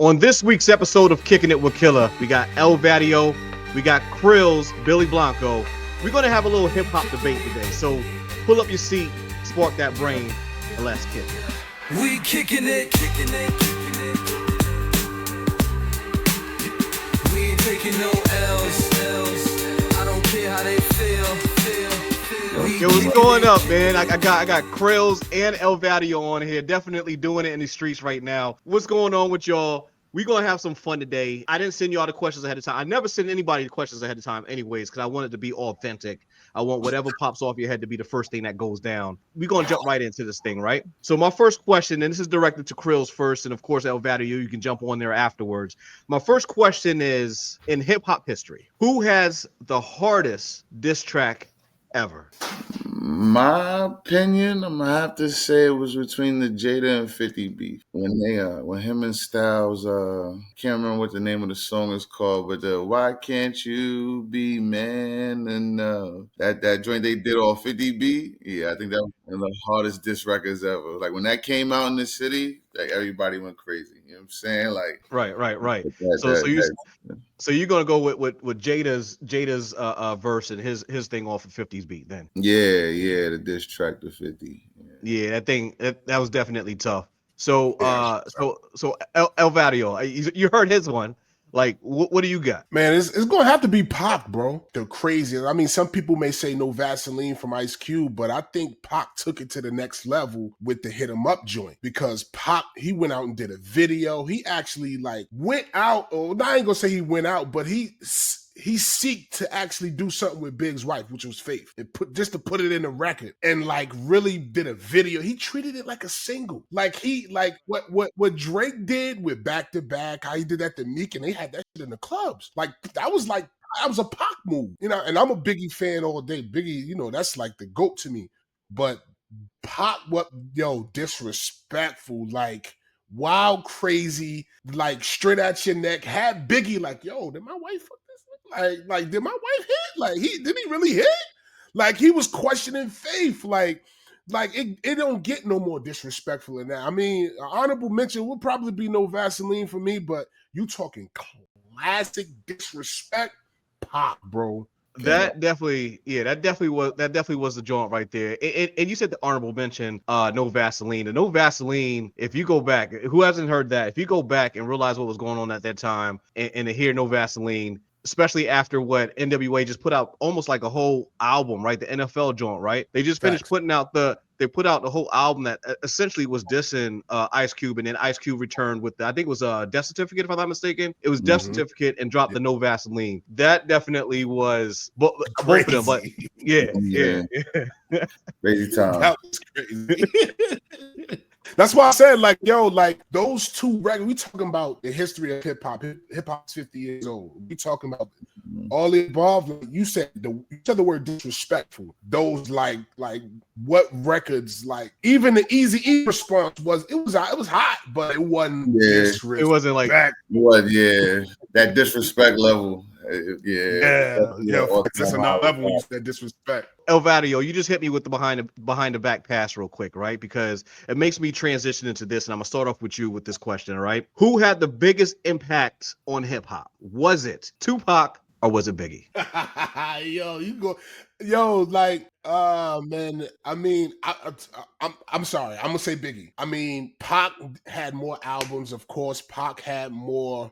On this week's episode of Kickin It Wit Killa, we got Vatio, we got Krillz, Billy Blonko. We're going to have a little hip-hop debate today. So pull up your seat, spark that brain, and let's kick it. We kicking it, kicking it, kicking it. We ain't taking no L's. I don't care how they feel. Yo, what's going up, man? I got Krillz and Vatio on here, definitely doing it in the streets right now. What's going on with y'all? We're going to have some fun today. I didn't send y'all the questions ahead of time. I never send anybody the questions ahead of time anyways, because I want it to be authentic. I want whatever pops off your head to be the first thing that goes down. We're going to jump right into this thing, right? So my first question, and this is directed to Krillz first, and of course, Vatio, you can jump on there afterwards. My first question is, in hip-hop history, who has the hardest diss track ever? My opinion, I'm gonna have to say it was between the Jada and 50 beef. When him and Styles, can't remember what the name of the song is called, but Why Can't You Be Man? And that joint they did off 50 B. Yeah, I think that was one of the hardest diss records ever. Like when that came out in the city, like everybody went crazy. You know what I'm saying? Like Right. So you're gonna go with Jada's verse and his thing off of 50's beat then? Yeah, the diss track to 50. Yeah, that was definitely tough. So Vatio, you heard his one. Like, what do you got? Man, it's going to have to be Pac, bro. The crazy. I mean, some people may say No Vaseline from Ice Cube, but I think Pac took it to the next level with the Hit 'Em Up joint, because Pac, he went out and did a video. He actually went out, or I ain't going to say he went out, but he seeked to actually do something with Big's wife, which was Faith, and to put it in the record, and really did a video. He treated it like a single, what Drake did with Back to Back, how he did that to Meek, and they had that shit in the clubs. That was a Pac move, And I'm a Biggie fan all day. Biggie, that's like the GOAT to me. But Pac, disrespectful, wild, crazy, straight at your neck. Had Biggie did my wife fuck this? Did my wife hit? Did he really hit? He was questioning Faith. It don't get no more disrespectful than that. I mean, honorable mention would probably be No Vaseline for me, but you talking classic disrespect, Pac, bro. That definitely was the joint right there. And you said the honorable mention, No Vaseline. The No Vaseline, if you go back, who hasn't heard that? If you go back and realize what was going on at that time, and to hear No Vaseline, especially after what NWA just put out, almost like a whole album, right? The NFL joint, right? They just finished putting out the whole album that essentially was dissing Ice Cube, and then Ice Cube returned with I think it was Death Certificate, if I'm not mistaken. It was Death Certificate and dropped the No Vaseline. That definitely was both of them, but yeah. Crazy time. That was crazy. That's why I said, those two records, we talking about the history of hip hop. Hip hop's 50 years old. We talking about all the above. You said the word disrespectful. Those what records, even the Eazy-E response was hot, but it wasn't. It wasn't like that. That disrespect level. That's another level when you said disrespect. Vatio, you just hit me with the behind the back pass real quick, right? Because it makes me transition into this, and I'm gonna start off with you with this question, all right? Who had the biggest impact on hip hop? Was it Tupac or was it Biggie? Man, I mean, I'm sorry, I'm gonna say Biggie. I mean, Pac had more albums, of course. Pac had more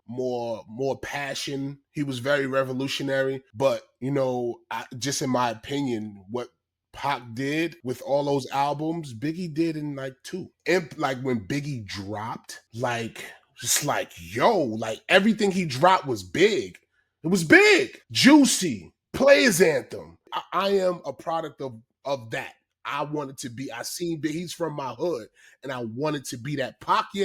passion. He was very revolutionary, but just in my opinion, what Pac did with all those albums, Biggie did in two. And when Biggie dropped, everything he dropped was big. It was big, juicy, Players Anthem. I am a product of that. I wanted to be. I seen Big. He's from my hood, and I wanted to be that. Pac he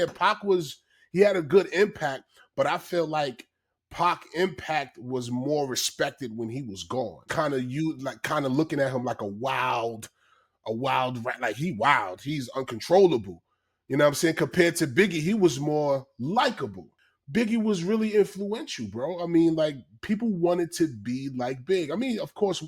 had a good impact, but I feel like Pac impact was more respected when he was gone. Kind of looking at him like a wild rat. He's uncontrollable. You know what I'm saying? Compared to Biggie, he was more likable. Biggie was really influential, bro. I mean, like people wanted to be like Big. I mean, of course,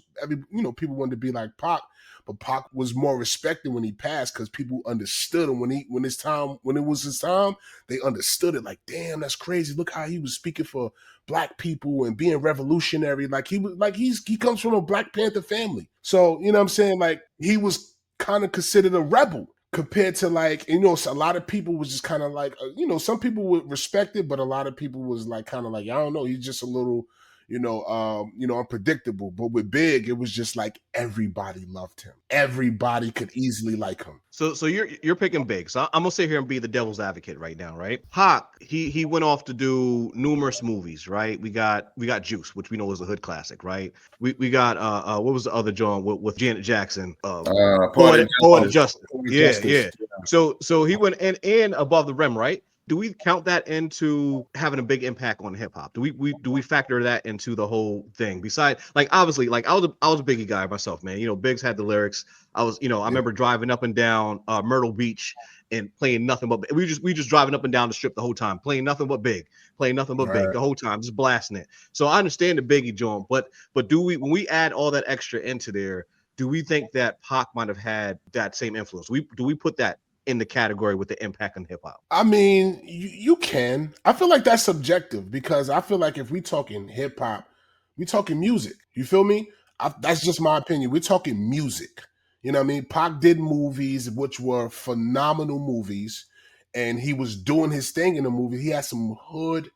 people wanted to be like Pac, but Pac was more respected when he passed because people understood him when it was his time, they understood it. Like, damn, that's crazy. Look how he was speaking for black people and being revolutionary. Like he comes from a Black Panther family, so you know what I'm saying. Like he was kind of considered a rebel compared to like, a lot of people was just kind of like, some people would respect it, but a lot of people was like kind of like, I don't know, he's just a little, unpredictable. But with Big, it was just like everybody loved him. Everybody could easily like him. So you're picking Big. So I'm gonna sit here and be the devil's advocate right now, right? Pac, he went off to do numerous movies, right? We got Juice, which we know is a hood classic, right? We got what was the other joint with Janet Jackson? Poetic Justice. Yeah, yeah. So he went and Above the Rim, right? Do we count that into having a big impact on hip hop? Do we factor that into the whole thing? Besides, like obviously, like I was a Biggie guy myself, man. Biggs had the lyrics. I remember driving up and down Myrtle Beach and playing nothing but we just driving up and down the strip the whole time, playing nothing but Big, playing nothing but Big the whole time, just blasting it. So I understand the Biggie joint, but do we, when we add all that extra into there, do we think that Pac might have had that same influence? Do we put that in the category with the impact on hip hop? I mean, you can. I feel like that's subjective because I feel like if we talking hip hop, we talking music. You feel me? That's just my opinion. We're talking music. You know what I mean? Pac did movies, which were phenomenal movies, and he was doing his thing in the movie. He had some hood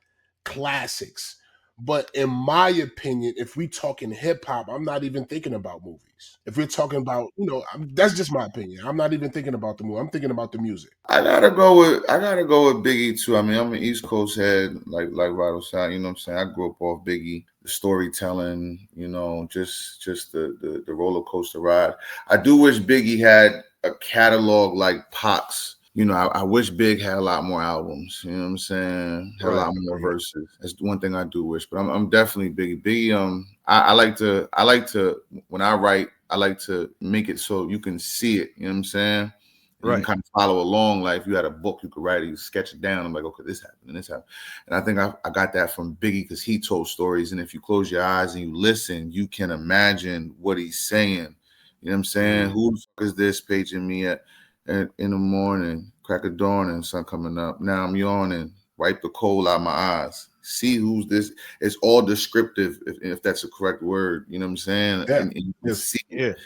classics. But in my opinion, if we talking hip hop, I'm not even thinking about movies. If we're talking about, that's just my opinion. I'm not even thinking about the movie. I'm thinking about the music. I gotta go with Biggie too. I mean, I'm an East Coast head, like Vado said. You know what I'm saying? I grew up off Biggie, the storytelling. Just the roller coaster ride. I do wish Biggie had a catalog like Pac's. I wish Big had a lot more albums. You know what I'm saying? Had a lot more verses. That's one thing I do wish. But I'm definitely Biggie. Biggie. I like to when I write, I like to make it so you can see it. You know what I'm saying? You can kind of follow along. Like if you had a book, you could write it, you sketch it down. I'm like, okay, this happened and this happened. And I think I got that from Biggie because he told stories. And if you close your eyes and you listen, you can imagine what he's saying. You know what I'm saying? Who the fuck is this paging me in the morning, crack of dawn and sun coming up. Now I'm yawning, wipe the coal out my eyes. See who's this. It's all descriptive, if that's a correct word. You know what I'm saying? Yeah. And see it.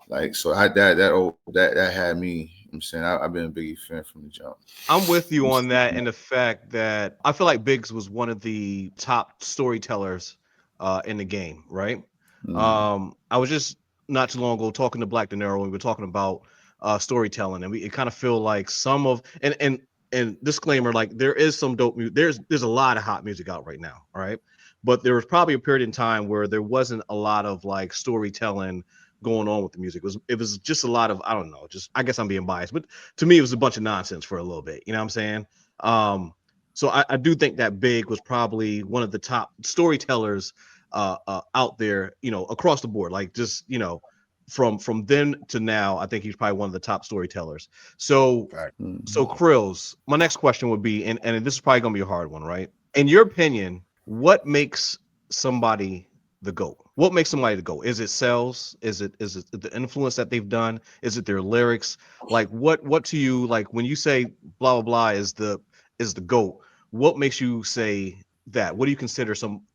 Like so, that had me. You know what I'm saying I've been a Biggie fan from the jump. I'm with you on that, and the fact that I feel like Biggs was one of the top storytellers in the game, right? I was just not too long ago talking to Black De Niro, and we were talking about storytelling, and it kind of feel like some of and disclaimer, like there is some dope music. There's a lot of hot music out right now, all right? But there was probably a period in time where there wasn't a lot of like storytelling going on with the music. It was just a lot of, I don't know, just I guess I'm being biased, but to me it was a bunch of nonsense for a little bit. You know what I'm saying? So I do think that Big was probably one of the top storytellers out there, across the board. Like just, from then to now, I think he's probably one of the top storytellers. So Krillz, my next question would be, and this is probably gonna be a hard one, right? In your opinion, what makes somebody the GOAT? What makes somebody the GOAT? Is it sales? Is it the influence that they've done? Is it their lyrics? Like what to you, like when you say blah blah blah is the GOAT, what makes you say that? What do you consider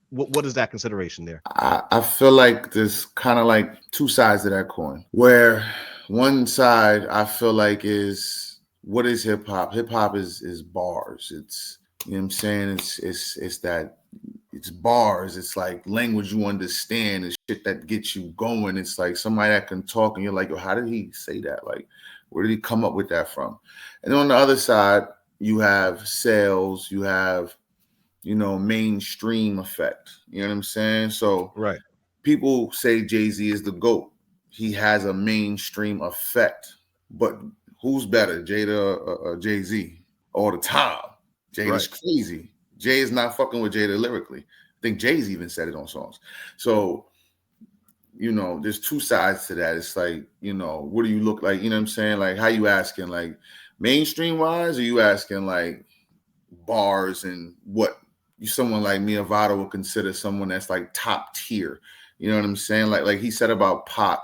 what is that consideration there? I feel like there's kind of like two sides to that coin, where one side I feel like is what is hip hop? Hip hop is bars. It's, you know what I'm saying? It's that, it's bars. It's like language you understand. It's shit that gets you going. It's like somebody that can talk and you're like, yo, how did he say that? Like, where did he come up with that from? And on the other side, you have sales, you have, mainstream effect. You know what I'm saying? So people say Jay-Z is the GOAT. He has a mainstream effect. But who's better, Jada or Jay-Z? All the time. Jada's crazy. Jay is not fucking with Jada lyrically. I think Jay's even said it on songs. So, there's two sides to that. It's like, what do you look like? You know what I'm saying? Like, how you asking, like, mainstream wise, or you asking like bars and what someone like me, Vatio, would consider someone that's like top tier. You know what I'm saying? Like he said about Pac.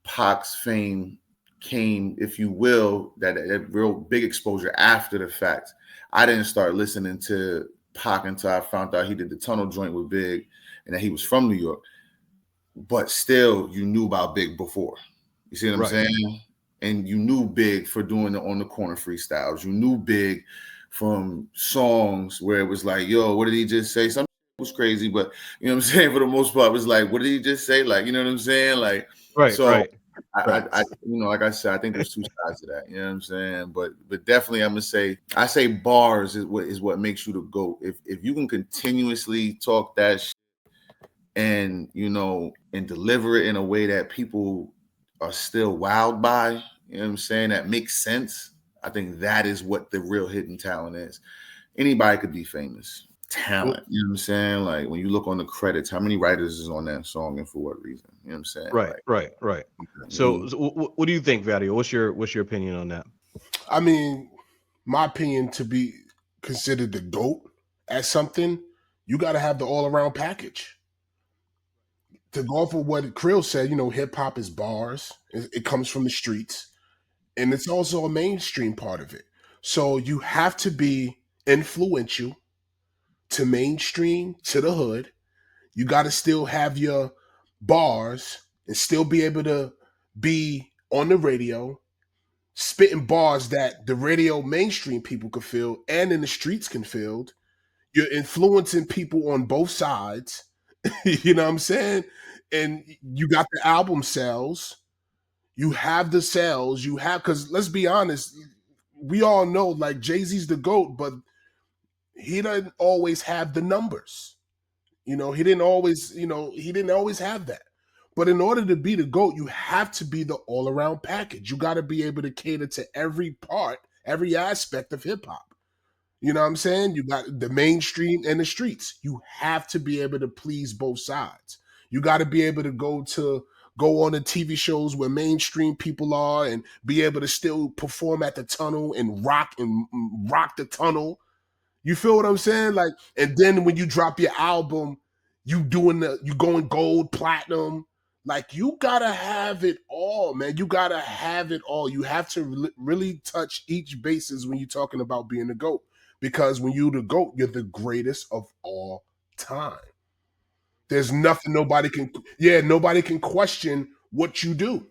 Pac's fame came, if you will, that real big exposure after the fact. I didn't start listening to Pac until I found out he did the Tunnel joint with Big and that he was from New York. But still, you knew about Big before. You see what I'm saying? And you knew Big for doing the On the Corner freestyles. You knew Big from songs where it was like, yo, what did he just say? Some was crazy, but you know what I'm saying? For the most part, it was like, what did he just say? Like, you know what I'm saying? Like, I you know, like I said, I think there's two sides to that. You know what I'm saying? But definitely, I'm gonna say, I say bars is what makes you the GOAT. If you can continuously talk that shit and you know and deliver it in a way that people are still wowed by, you know what I'm saying? That makes sense. I think that is what the real hidden talent is. Anybody could be famous. Talent, you know what I'm saying? Like when you look on the credits, how many writers is on that song and for what reason? You know what I'm saying? Right. So what do you think, Vatio? What's your opinion on that? I mean, my opinion, to be considered the GOAT at something, you got to have the all around package. To go off of what Krillz said, you know, hip hop is bars. It comes from the streets, and it's also a mainstream part of it. So you have to be influential to mainstream, to the hood. You got to still have your bars and still be able to be on the radio, spitting bars that the radio mainstream people could feel and in the streets can feel. You're influencing people on both sides. You know what I'm saying? And you got the album sales. You have the sales. You have, because let's be honest, we all know like Jay-Z's the GOAT, but he doesn't always have the numbers. You know, he didn't always have that. But in order to be the GOAT, you have to be the all-around package. You got to be able to cater to every part, every aspect of hip-hop. You know what I'm saying? You got the mainstream and the streets. You have to be able to please both sides. You got to be able to go on the TV shows where mainstream people are and be able to still perform at the Tunnel and rock the Tunnel. You feel what I'm saying? Like, and then when you drop your album, you going gold, platinum. Like, you gotta have it all, man. You gotta have it all. You have to really touch each basis when you're talking about being the GOAT. Because when you're the GOAT, you're the greatest of all time. There's nothing nobody can question what you do.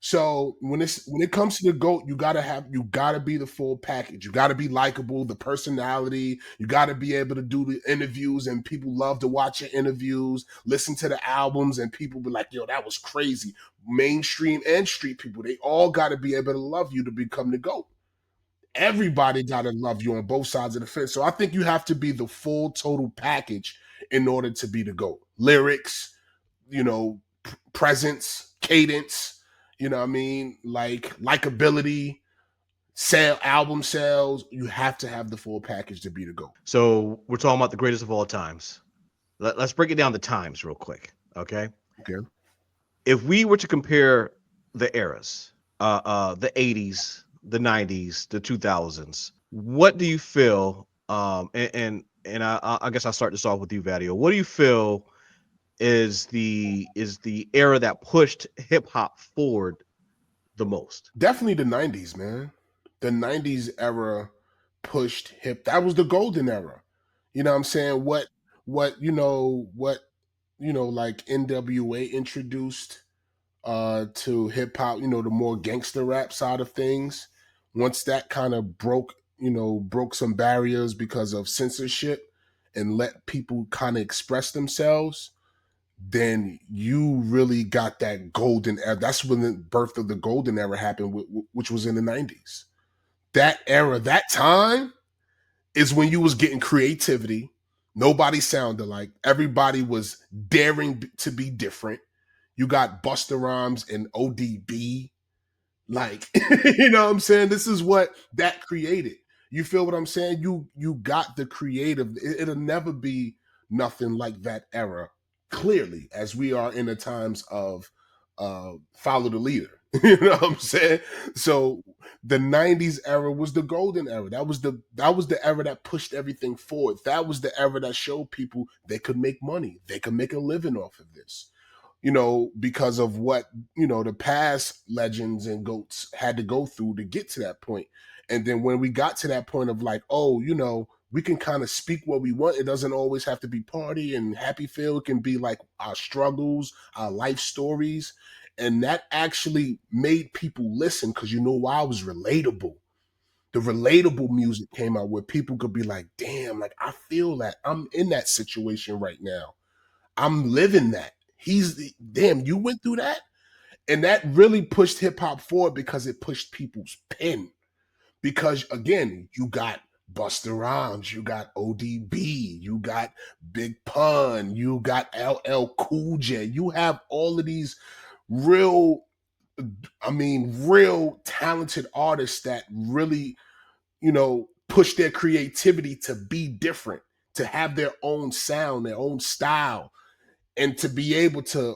So when it comes to the GOAT, you gotta be the full package. You gotta be likable, the personality. You gotta be able to do the interviews, and people love to watch your interviews, listen to the albums, and people be like, "Yo, that was crazy." Mainstream and street people, they all gotta be able to love you to become the GOAT. Everybody gotta love you on both sides of the fence. So I think you have to be the full total package in order to be the GOAT. Lyrics, you know, presence, cadence. You know what I mean? Like likability, album sales. You have to have the full package to be the GOAT. So we're talking about the greatest of all times. Let's break it down to times real quick. Okay. If we were to compare the eras, the 80s, the 90s, the 2000s, what do you feel? And I guess I'll start this off with you, Vatio. What do you feel is the era that pushed hip hop forward the most? Definitely the 90s, man. The 90s era pushed that was the golden era. You know what I'm saying? What like NWA introduced to hip hop, you know, the more gangster rap side of things. Once that kind of broke some barriers because of censorship and let people kind of express themselves, then you really got that golden era. That's when the birth of the golden era happened, which was in the 90s. That era, that time is when you was getting creativity. Nobody sounded like. Everybody was daring to be different. You got Busta Rhymes and ODB. Like, you know what I'm saying? This is what that created. You feel what I'm saying? You got the creative. It'll never be nothing like that era, clearly, as we are in the times of follow the leader. You know what I'm saying? So the 90s era was the golden era. That was the era that pushed everything forward. That was the era that showed people they could make money. They could make a living off of this. Because of what, the past legends and goats had to go through to get to that point. And then when we got to that point of like, oh, we can kind of speak what we want. It doesn't always have to be party and happy feel. It can be like our struggles, our life stories. And that actually made people listen because why it was relatable. The relatable music came out where people could be like, damn, like I feel that. I'm in that situation right now. I'm living that. Damn, you went through that? And that really pushed hip hop forward because it pushed people's pen. Because again, you got Busta Rhymes, you got ODB, you got Big Pun, you got LL Cool J. You have all of these real talented artists that really, push their creativity to be different, to have their own sound, their own style, and to be able to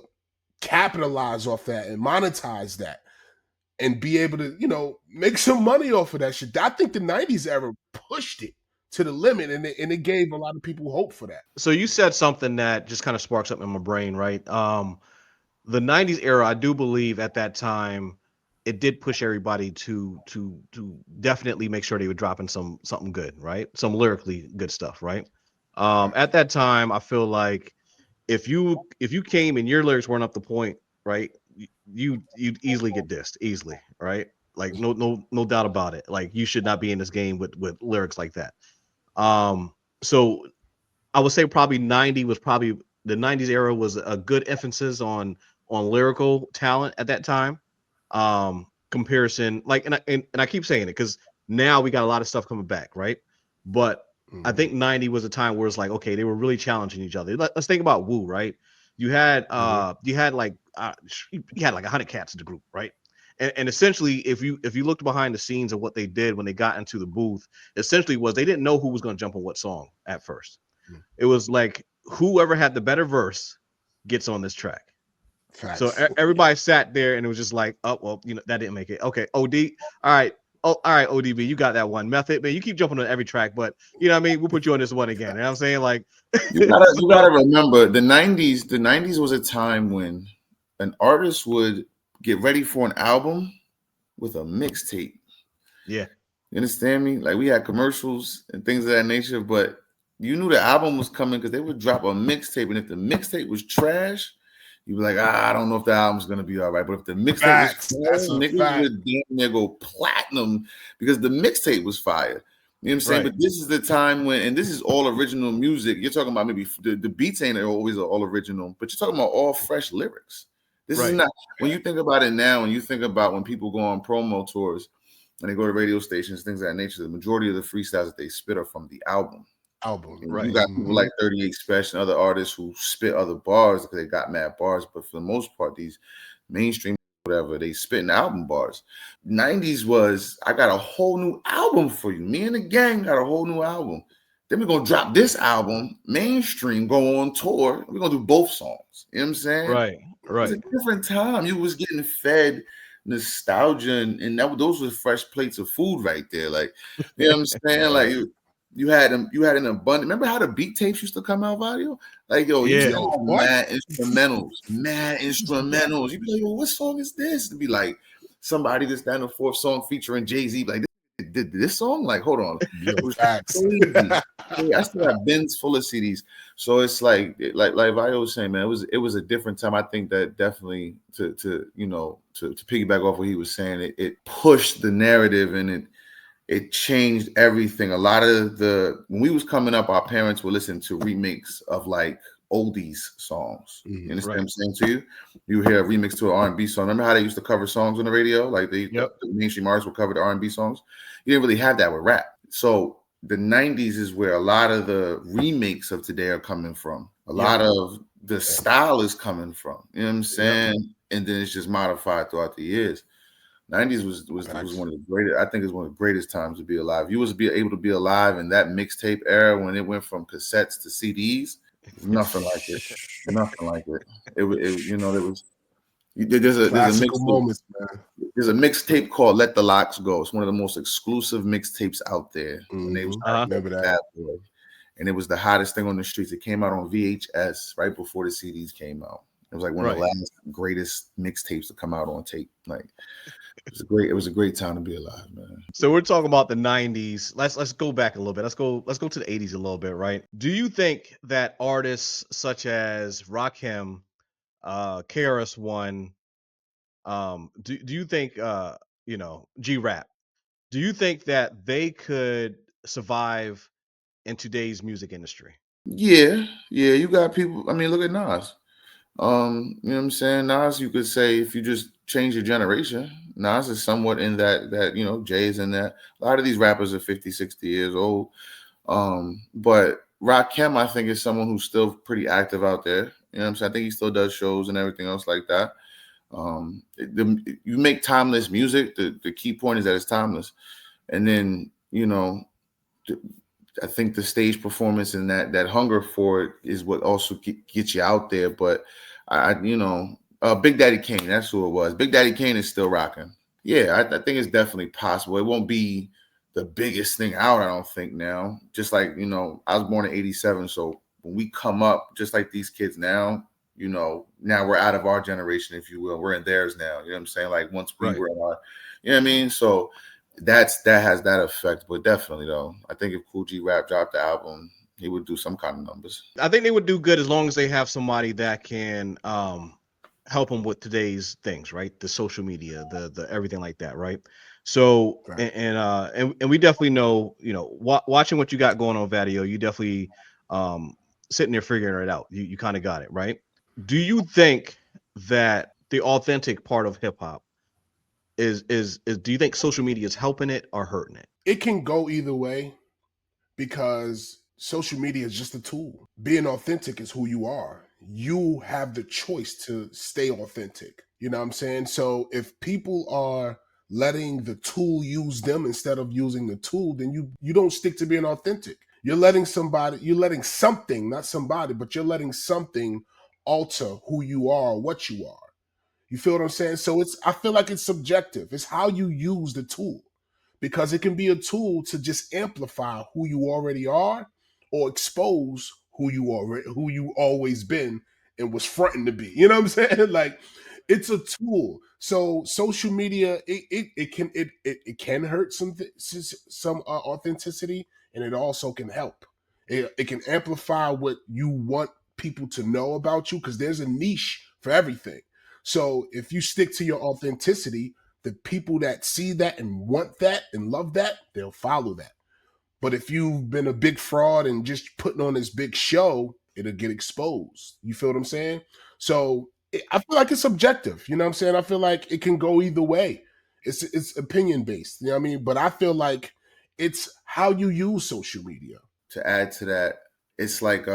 capitalize off that and monetize that and be able to, make some money off of that shit. I think the 90s era pushed it to the limit, and it gave a lot of people hope for that. So you said something that just kind of sparks up in my brain, right? The 90s era, I do believe at that time, it did push everybody to definitely make sure they were dropping something good, right? Some lyrically good stuff, right? At that time, I feel like if you came and your lyrics weren't up to point, right, you'd easily get dissed, easily, right? Like no doubt about it. Like you should not be in this game with lyrics like that. So I would say probably the 90s era was a good emphasis on lyrical talent at that time. Comparison, like, and I keep saying it because now we got a lot of stuff coming back, right? But I think 90 was a time where it's like, okay, they were really challenging each other. Let's think about Wu, right? You had you had like 100 cats in the group, right? And essentially, if you looked behind the scenes of what they did when they got into the booth, essentially was they didn't know who was going to jump on what song at first. It was like whoever had the better verse gets on this track. Facts. So everybody sat there and it was just like, oh well, that didn't make it. Okay, OD, all right. Oh, all right, ODB, you got that one. Method, man, you keep jumping on every track, but you know what I mean? We'll put you on this one again. You know what I'm saying? Like you gotta remember the 90s. The 90s was a time when an artist would get ready for an album with a mixtape. Yeah. You understand me? Like we had commercials and things of that nature, but you knew the album was coming because they would drop a mixtape. And if the mixtape was trash, you'd be like, I don't know if the album's gonna be all right. But if the mixtape was trash, niggas would damn near go platinum because the mixtape was fire. You know what I'm saying? Right. But this is the time when, and this is all original music. You're talking about maybe the beats ain't always all original, but you're talking about all fresh lyrics. This is not, when you think about it now, and you think about when people go on promo tours and they go to radio stations, things of that nature, the majority of the freestyles that they spit are from the album. Right. You got people like 38 Special and other artists who spit other bars because they got mad bars, but for the most part, these mainstream whatever, they spit in album bars. 90s was, I got a whole new album for you. Me and the gang got a whole new album. Then we're gonna drop this album, mainstream, go on tour. We're gonna do both songs. You know what I'm saying? Right. It was a different time. You was getting fed nostalgia, and those were fresh plates of food right there. Like, you know what I'm saying? Like you had an abundance. Remember how the beat tapes used to come out, Vatio? Like, you used to have mad instrumentals. You'd be like, what song is this? It'd be like somebody that's down the fourth song featuring Jay-Z. Like, did this song? Like, hold on. It was crazy. I still have bins full of CDs. So it's like Vatio was saying, man, it was a different time. I think that definitely to piggyback off what he was saying, it pushed the narrative and it changed everything. A lot of when we was coming up, our parents would listen to remakes of like oldies songs. You understand what I'm saying to you? You hear a remix to an R&B song. Remember how they used to cover songs on the radio? Like the mainstream artists would cover the R&B songs. You didn't really have that with rap. So the 90s is where a lot of the remakes of today are coming from. A lot of the style is coming from. You know what I'm saying? And then it's just modified throughout the years. 90s was one of the greatest. I think it's one of the greatest times to be alive. You was able to be alive in that mixtape era when it went from cassettes to CDs. Nothing like it. Nothing like it. It was There's a Classical mixtape. moments, man. There's a mixtape called "Let the Locks Go." It's one of the most exclusive mixtapes out there. When they was trying to Remember that? Bad Boy, and it was the hottest thing on the streets. It came out on VHS right before the CDs came out. It was like one of the last greatest mixtapes to come out on tape. Like it was a great time to be alive, man. So we're talking about the 90s. Let's go back a little bit. Let's go to the 80s a little bit, right? Do you think that artists such as Rakim, KRS-One, do you think G-Rap, do you think that they could survive in today's music industry? Yeah, you got people. I mean, look at Nas. You know what I'm saying? Nas, you could say if you just change your generation, Nas is somewhat in that, Jay is in that. A lot of these rappers are 50, 60 years old. But Rakim, I think, is someone who's still pretty active out there. You know what I'm saying? I think he still does shows and everything else like that. You make timeless music. The key point is that it's timeless. And then, I think the stage performance and that hunger for it is what also gets you out there. But Big Daddy Kane, that's who it was. Big Daddy Kane is still rocking. Yeah, I think it's definitely possible. It won't be the biggest thing out, I don't think now. Just like, I was born in 87. So when we come up, just like these kids now, now we're out of our generation, if you will. We're in theirs now. You know what I'm saying? Like once we were in our, you know what I mean? So that has that effect. But definitely though, I think if Cool G Rap dropped the album, he would do some kind of numbers. I think they would do good as long as they have somebody that can help them with today's things, right? The social media, the everything like that, right? So and we definitely know, watching what you got going on, Vatio, you definitely sitting there figuring it out. You kind of got it, right? Do you think that the authentic part of hip hop is do you think social media is helping it or hurting it? It can go either way because social media is just a tool. Being authentic is who you are. You have the choice to stay authentic. You know what I'm saying? So if people are letting the tool use them instead of using the tool, then you don't stick to being authentic. You're letting something, not somebody, but you're letting something alter who you are, what you are. You feel what I'm saying? So I feel like it's subjective. It's how you use the tool, because it can be a tool to just amplify who you already are or expose who you always been and was fronting to be. You know what I'm saying? Like it's a tool. So social media, it can hurt some authenticity, and it also can help. It can amplify what you want people to know about you, because there's a niche for everything. So if you stick to your authenticity, the people that see that and want that and love that, they'll follow that. But if you've been a big fraud and just putting on this big show, it'll get exposed. You feel what I'm saying? So I feel like it's subjective. You know what I'm saying? I feel like it can go either way. It's opinion based. You know what I mean? But I feel like it's how you use social media. To add to that, it's like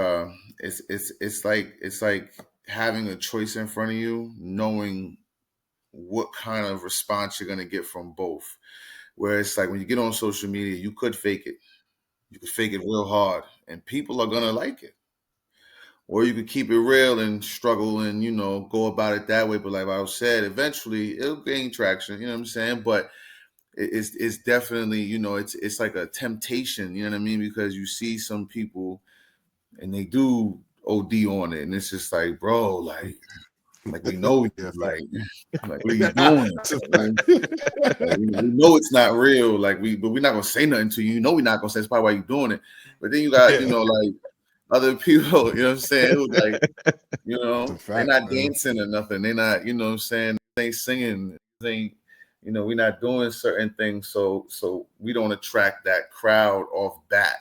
it's like having a choice in front of you, knowing what kind of response you're gonna get from both. Where it's like when you get on social media, you could fake it. You could fake it real hard, and people are gonna like it. Or you could keep it real and struggle and go about it that way. But like I said, eventually it'll gain traction. You know what I'm saying? But it's definitely it's like a temptation. You know what I mean? Because you see some people and they do OD on it, and it's just like, bro, like we know, like what are you doing? Like, we know it's not real. But we're not gonna say nothing to you. We're not gonna say it's probably why you're doing it. But then you got like other people, you know what I'm saying? Who they're not dancing or nothing. They're not, you know what I'm saying? They ain't singing. They ain't, we're not doing certain things. So we don't attract that crowd off bat.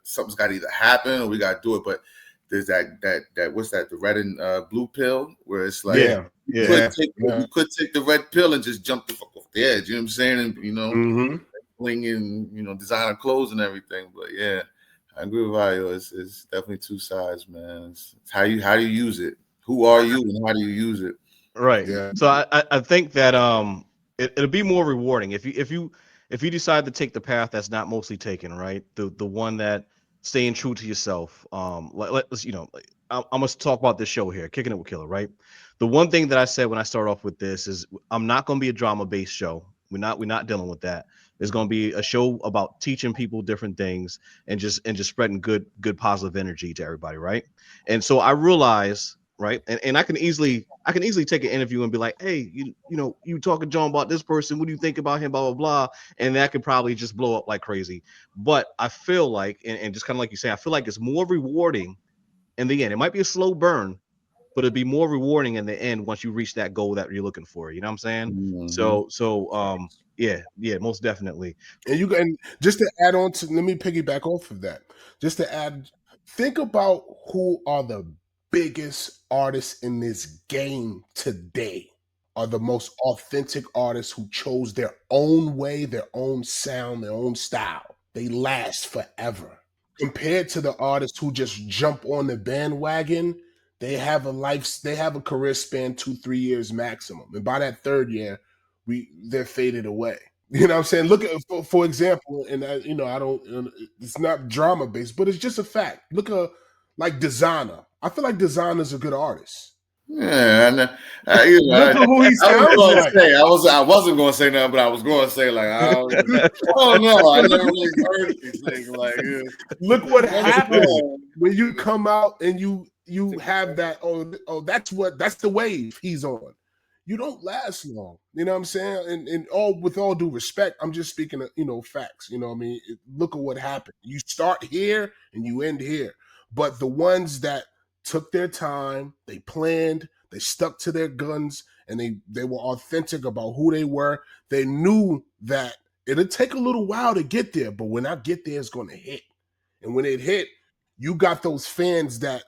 Something's got to either happen or we got to do it. But there's that what's that? The red and blue pill, where it's like you could take the red pill and just jump the fuck off the edge. You know what I'm saying? And blinging, designer clothes and everything. But yeah, I agree with Vatio. It's definitely two sides, man. It's how you use it. Who are you and how do you use it? Right. Yeah. So I think that it'll be more rewarding if you decide to take the path that's not mostly taken, right? The one that staying true to yourself. Let's I'm gonna talk about this show here, Kicking It With Killa, right? The one thing that I said when I start off with this is I'm not gonna be a drama based show. We're not dealing with that. It's gonna be a show about teaching people different things and just spreading good positive energy to everybody, right? And so I realize, right, and I can easily take an interview and be like, hey, you talking John about this person, what do you think about him, blah blah blah, and that could probably just blow up like crazy. But I feel like, and just kind of like you say, I feel like it's more rewarding in the end. It might be a slow burn, but it'd be more rewarding in the end once you reach that goal that you're looking for. You know what I'm saying? Mhm. So yeah, most definitely. And you can just to add on to let me piggyback off of that. Just to add, think about who are the biggest artists in this game today. Are the most authentic artists who chose their own way, their own sound, their own style. They last forever. Compared to the artists who just jump on the bandwagon, they have a career span 2-3 years maximum. And by that third year, they're faded away. You know what I'm saying? Look at for example, and I don't. It's not drama based, but it's just a fact. Look at like Designer. I feel like Designer's a good artist. Yeah, Look at who he I was sounds going to like. say I wasn't going to say nothing, but I was going to say like I don't know. I never really heard anything like. Look what happens when you come out and you have that. Oh, that's the wave he's on. You don't last long. You know what I'm saying? And all with all due respect, I'm just speaking of, facts. You know what I mean? Look at what happened. You start here and you end here. But the ones that took their time, they planned, they stuck to their guns, and they were authentic about who they were. They knew that it'll take a little while to get there, but when I get there, it's going to hit. And when it hit, you got those fans that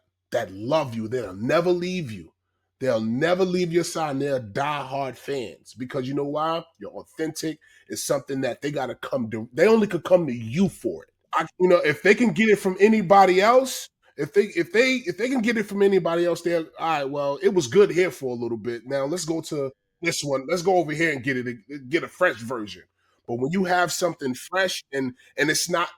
love you. They'll never leave you. They'll never leave your side, and they're diehard fans because you know why? You're authentic. It's something that they got to come to. They only could come to you for it. If they can get it from anybody else, if they can get it from anybody else, they're all right. Well, it was good here for a little bit. Now let's go to this one. Let's go over here and get a fresh version. But when you have something fresh and it's not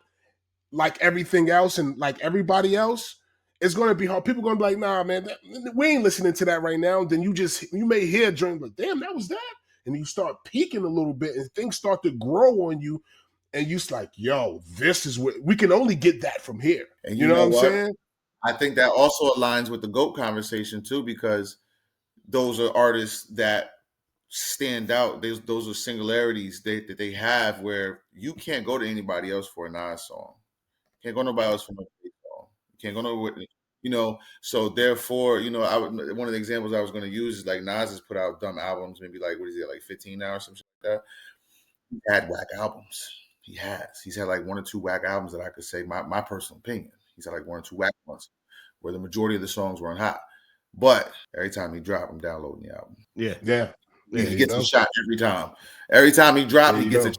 like everything else and like everybody else, it's going to be hard. People are going to be like, nah, man, we ain't listening to that right now. Then you may hear a dream, like, damn, that was that. And you start peaking a little bit and things start to grow on you. And you're like, yo, this is what we can only get that from here. And you know what I'm saying? I think that also aligns with the GOAT conversation too, because those are artists that stand out. Those are singularities that they have where you can't go to anybody else for a Nas song. Can't go nobody else for no Drake song. Can't go nowhere. So therefore, one of the examples I was going to use is like Nas has put out dumb albums, maybe like, what is it, like 15 now or something like that. He had whack albums. He's had like 1 or 2 whack albums that I could say, my personal opinion. He's had like 1 or 2 whack ones where the majority of the songs weren't hot. But every time he dropped, I'm downloading the album. Yeah. He gets a shot every time. Every time he drops, he gets a chance.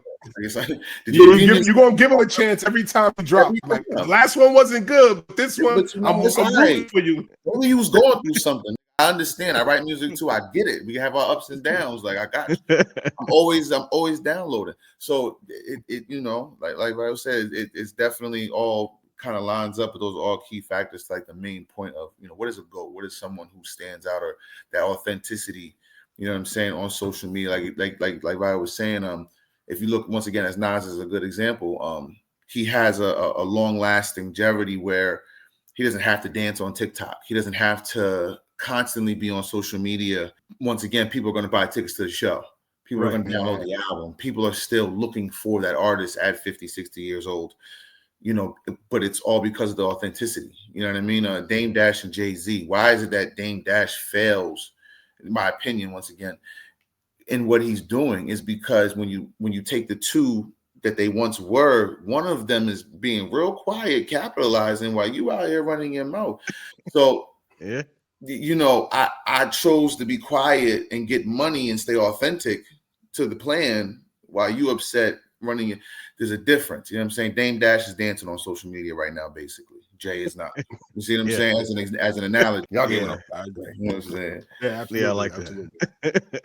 You're going to give him a chance every time he drops. Like, the last one wasn't good, but this one, I'm rooting for you. Maybe he was going through something. I understand. I write music too. I get it. We have our ups and downs. Like, I got you. I'm always downloading. So like I said, it's definitely all kind of lines up with those all key factors, like the main point of, what is a GOAT? What is someone who stands out, or that authenticity, you know what I'm saying, on social media? Like I was saying, if you look once again, as Nas is a good example, he has a long-lasting longevity where he doesn't have to dance on TikTok. He doesn't have to constantly be on social media. Once again, people are going to buy tickets to the show. People are going to download the album. People are still looking for that artist at 50, 60 years old, but it's all because of the authenticity. You know what I mean? Dame Dash and Jay-Z. Why is it that Dame Dash fails, in my opinion, once again, in what he's doing, is because when you take the two that they once were, one of them is being real quiet, capitalizing, while you out here running your mouth. So, yeah. I chose to be quiet and get money and stay authentic to the plan while you upset running it. There's a difference. You know what I'm saying? Dame Dash is dancing on social media right now, basically. Jay is not. You see what I'm saying? As an analogy. Y'all get it. I agree. You know what I'm saying? Yeah, absolutely. Yeah, I like that.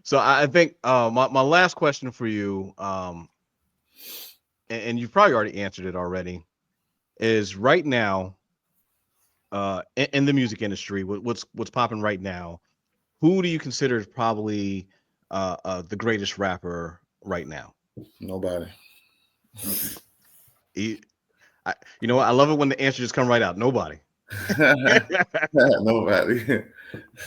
So I think my last question for you, and you've probably already answered it already, is right now, in the music industry, what's popping right now. Who do you consider is probably the greatest rapper right now? Nobody. He, you know what? I love it when the answer just come right out. Nobody. Nobody.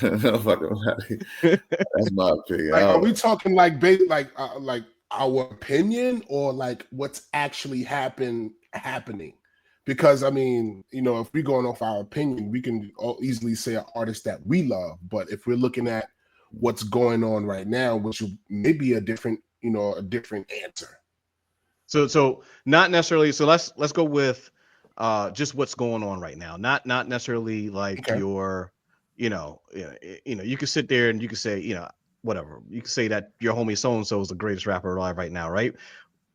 No fucking nobody. That's my opinion. Like, are we talking like like our opinion or like what's actually happening? Because I mean, you know, if we're going off our opinion, we can easily say an artist that we love. But if we're looking at what's going on right now, which may be a different, you know, a different answer. So not necessarily. So let's go with just what's going on right now. Not necessarily like Okay. your, you know, you could sit there and you could say, whatever. You could say that your homie so and so is the greatest rapper alive right now, right?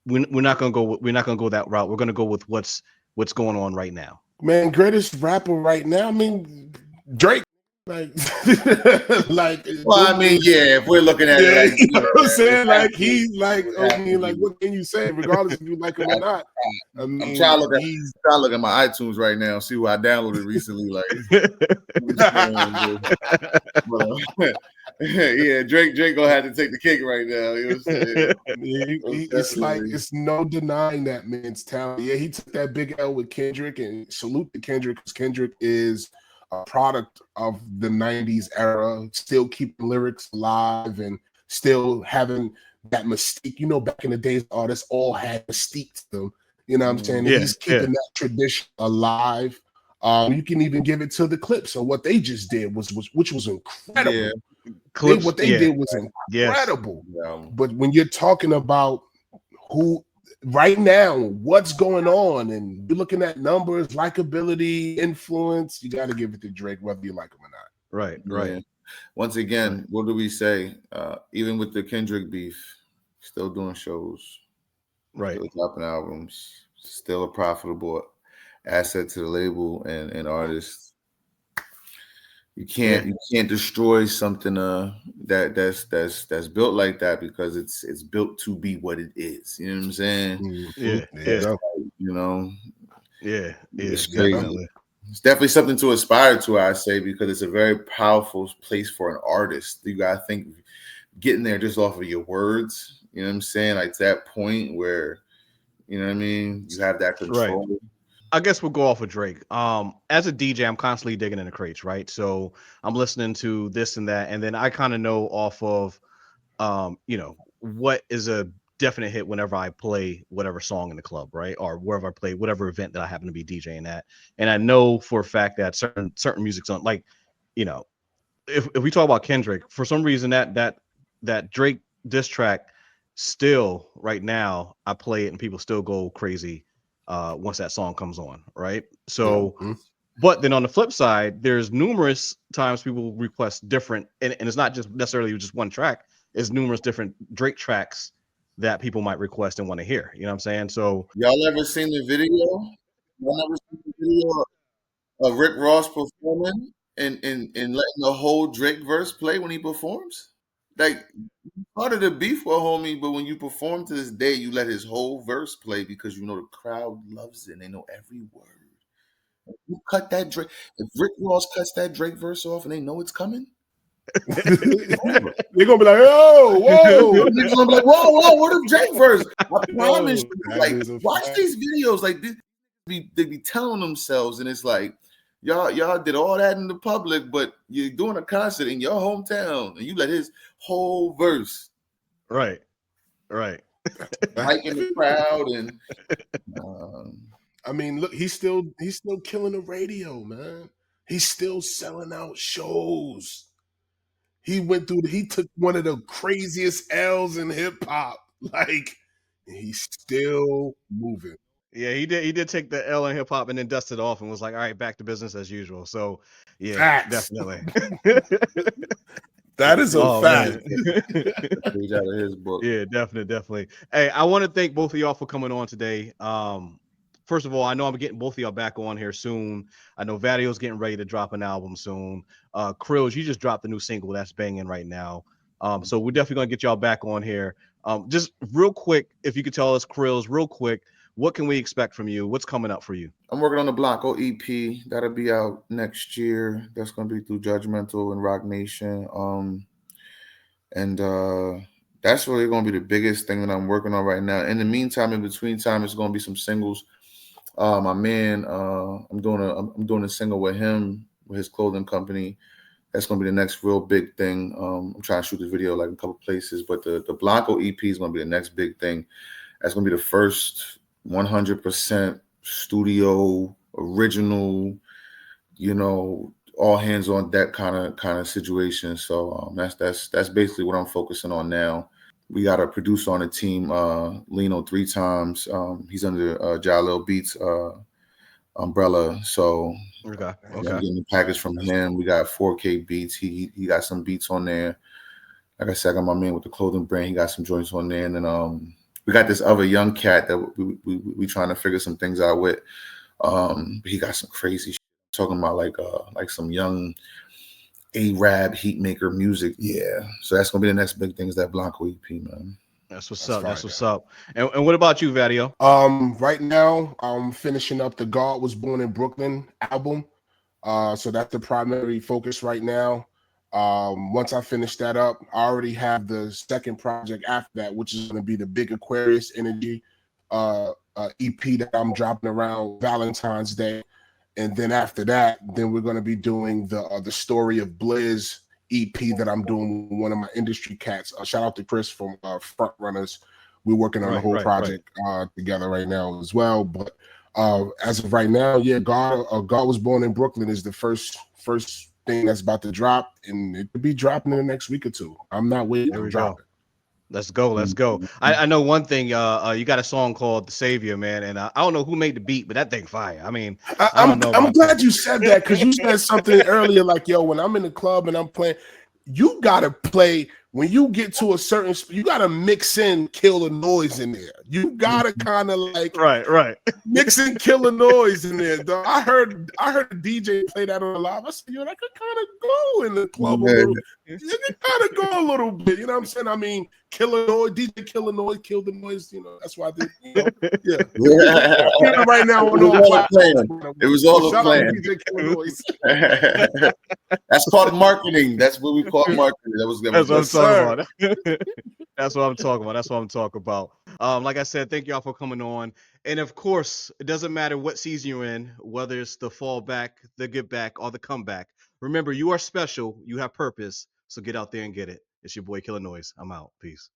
We're not gonna go. We're not gonna go that route. We're gonna go with what's going on right now. Man, greatest rapper right now. I mean, Drake. Like, like. Well, I mean, yeah. If we're looking at it, like, you know what I'm saying? Like he's like, I mean, like, what can you say? Regardless if you like him or not. I mean, I'm trying to look at my iTunes right now, see what I downloaded recently. Like, yeah, Drake gonna have to take the cake right now. You know what I'm saying? It's like it's no denying that man's talent. Yeah, he took that big L with Kendrick, and salute to Kendrick because Kendrick is a product of the 90s era, still keeping lyrics alive and still having that mystique. You know, back in the days, artists all had mystique to them. You know what I'm saying? Yeah, he's keeping that tradition alive. You can even give it to the Clips. So what they just did which was incredible. Yeah. Clips, what they did was incredible. Yes. But when you're talking about who right now, what's going on, and you're looking at numbers, likability, influence, you got to give it to Drake, whether you like him or not. Right. Yeah. Once again, what do we say? Even with the Kendrick beef, still doing shows, Right. still dropping albums, still a profitable asset to the label and artists. You can't destroy something that's built like that because it's built to be what it is. You know what I'm saying? Yeah. You know. Yeah. It's crazy. Definitely. It's definitely something to aspire to, I say, because it's a very powerful place for an artist. You gotta think getting there just off of your words. You know what I'm saying? Like that point where, you know what I mean, you have that control. Right. I guess we'll go off with Drake. As a DJ, I'm constantly digging in the crates, right? So I'm listening to this and that, and then I kind of know off of, what is a definite hit whenever I play whatever song in the club, right? Or wherever I play whatever event that I happen to be DJing at. And I know for a fact that certain music's on, like, if we talk about Kendrick, for some reason that Drake diss track still right now, I play it and people still go crazy once that song comes on, right? So but then on the flip side, there's numerous times people request different, and it's not just necessarily just one track, it's numerous different Drake tracks that people might request and want to hear. You know what I'm saying? So y'all ever seen the video? Y'all ever seen the video of Rick Ross performing and letting the whole Drake verse play when he performs? Like, part of the beef with homie, but when you perform to this day, you let his whole verse play because you know the crowd loves it and they know every word. If you cut that Drake, if Rick Ross cuts that Drake verse off and they know it's coming, they're gonna be like, "Oh, whoa!" They're gonna be like, "Whoa, what if Drake verse?" I promise you, that like, is a watch fact. these videos, like they be telling themselves, and it's like, y'all did all that in the public, but you're doing a concert in your hometown, and you let his whole verse right. mic in the crowd, and I mean, look, he's still killing the radio, man. He's still selling out shows. He took one of the craziest L's in hip hop. Like, he's still moving. Yeah, he did take the L in hip hop and then dusted off and was like, all right, back to business as usual. So yeah, Facts. definitely. That is a fact. page out of his book. Yeah, definitely. Hey, I want to thank both of y'all for coming on today. First of all, I know I'm getting both of y'all back on here soon. I know Vatio's getting ready to drop an album soon. Krillz, you just dropped a new single that's banging right now. So we're definitely gonna get y'all back on here. Just real quick, if you could tell us, Krillz, real quick, What can we expect from you? What's coming up for you? I'm working on the Blonko EP that'll be out next year. That's gonna be through Judgmental and Rock Nation. And that's really gonna be the biggest thing that I'm working on right now. In the meantime, in between time, it's gonna be some singles. My man, I'm doing a single with him with his clothing company. That's gonna be the next real big thing. I'm trying to shoot the video like in a couple places, but the Blonko EP is gonna be the next big thing. That's gonna be the first 100% studio original, all hands on deck kind of situation. So that's basically what I'm focusing on now. We got a producer on the team, Lino 3 times. He's under Jalil Beats umbrella. So Okay. I'm getting the package from him. We got 4K beats. He got some beats on there. Like I said, I got my man with the clothing brand. He got some joints on there, and then we got this other young cat that we trying to figure some things out with. He got some crazy shit. Talking about like some young Arab heat maker music. Yeah. So that's gonna be the next big thing is that Blonko EP, man. That's what's That's up. That's fire. what's up. And what about you, Vatio? Right now I'm finishing up the God Was Born in Brooklyn album. So that's the primary focus right now. Once I finish that up, I already have the second project after that, which is going to be the Big Aquarius Energy EP that I'm dropping around Valentine's Day. And then after that, then we're going to be doing the Story of Blizz EP that I'm doing with one of my industry cats. Shout out to Chris from Front Runners. We're working on the whole project together right now as well. But as of right now, yeah, God Was Born in Brooklyn is the first thing that's about to drop, and it could be dropping in the next week or two. I'm not waiting to drop it. Let's go. Let's go. I know one thing. You got a song called "The Savior," man, and I don't know who made the beat, but that thing fire. I mean, I don't know. I'm glad you said that because you said something earlier, like, yo, when I'm in the club and I'm playing, you gotta play when you get to a certain, you gotta mix in Kill the Noise in there. You gotta kind of like right mix in Kill the Noise in there. Dog. I heard a DJ play that on a live. I said, yo, that could kind of go in the club a little. You could kind of go a little bit. You know what I'm saying? I mean, Kill the Noise, DJ Kill the Noise, Kill the Noise. You know, that's why I did. Yeah. Right now, it was all a plan. DJ Kill the Noise. That's called marketing. That's what we call marketing. That's what I'm talking about. That's what I'm talking about. That's what I'm talking about. Like I said, thank y'all for coming on. And of course, it doesn't matter what season you're in, whether it's the fall back, the get back, or the comeback. Remember, you are special. You have purpose. So get out there and get it. It's your boy Killer Noise. I'm out. Peace.